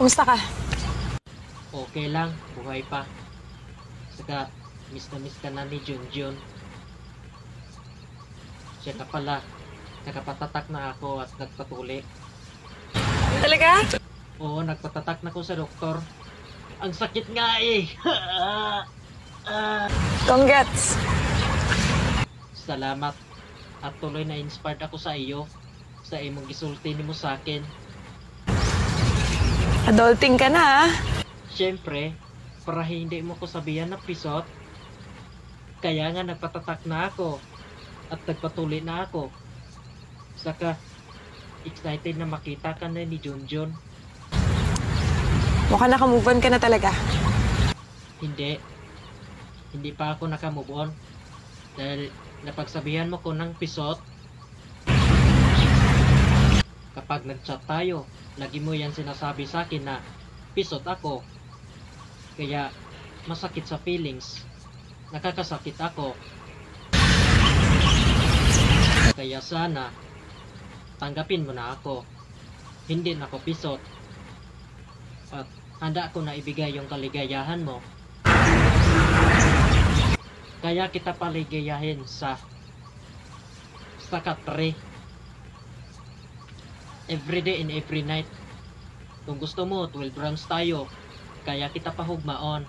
Kumusta ka? Okay lang, buhay pa. Saka, miss ka na ni Junjun. Siya ka pala, nakapatatak na ako at nagpatuli. Talaga? Oo, nagpatatak na ko sa doktor. Ang sakit nga eh! Congrats! Salamat. At tuloy na inspired ako sa iyo. Sa imong gisulti nimo sa akin. Adulting ka na, ha? Siyempre, para hindi mo ko sabihan na pisot. Kaya nga nagpatatak na ako. At nagpatuli na ako. Saka, excited na makita ka na ni Junjun. Mukhang nakamove on ka na talaga. Hindi. Hindi pa ako nakamove on. Dahil napagsabihan mo ko ng pisot. Kapag nag-chat tayo, lagi mo yan sinasabi sa akin na pisot ako. Kaya masakit sa feelings. Nakakasakit ako. Kaya sana tanggapin mo na ako. Hindi na ako pisot. At handa ako na ibigay yung kaligayahan mo. Kaya kita paligayahin sa Katre. Every day and every night. Kung gusto mo, 12 rounds tayo. Kaya kita pahugmaon.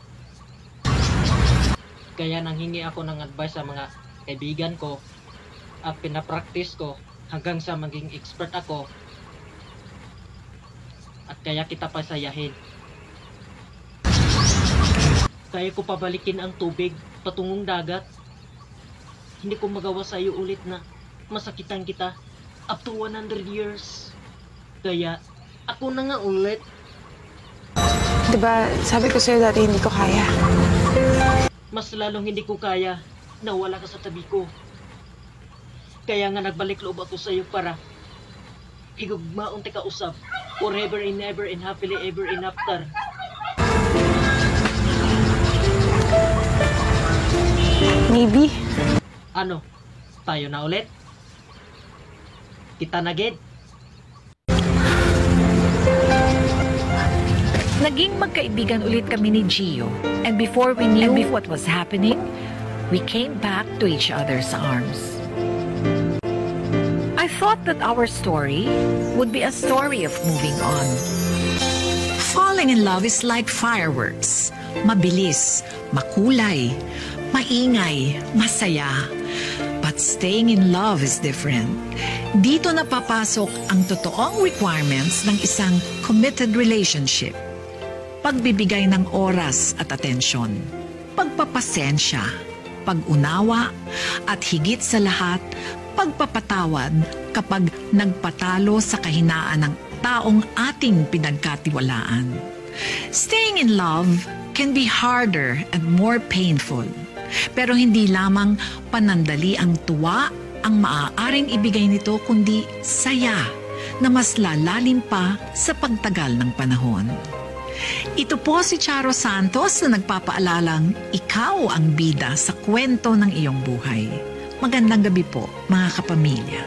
Kaya nanghingi ako ng advice sa mga kaibigan ko. At pinapractice ko hanggang sa maging expert ako. At kaya kita pasayahin. Kaya ko pabalikin ang tubig patungong dagat. Hindi ko magawa sa iyo ulit na masakitan kita up to 100 years. Kaya ako na nga ulit. Diba, sabi ko sa'yo dati hindi ko kaya. Mas lalong hindi ko kaya na wala ka sa tabi ko. Kaya nga nagbalik loob ako sa iyo para higugmaon tika usab forever and ever and happily ever and after. Maybe. Ano? Tayo na ulit? Kita na gid? Naging magkaibigan ulit kami ni Gio. And before we knew what was happening, we came back to each other's arms. I thought that our story would be a story of moving on. Falling in love is like fireworks. Mabilis, makulay, maingay, masaya. But staying in love is different. Dito na papasok ang totoong requirements ng isang committed relationship. Pagbibigay ng oras at atensyon, pagpapasensya, pag-unawa, at higit sa lahat, pagpapatawad kapag nagpatalo sa kahinaan ng taong ating pinagkatiwalaan. Staying in love can be harder and more painful. Pero hindi lamang panandali ang tuwa ang maaaring ibigay nito, kundi saya na mas lalalim pa sa pagtagal ng panahon. Ito po si Charo Santos na nagpapaalalang ikaw ang bida sa kwento ng iyong buhay. Magandang gabi po, mga kapamilya.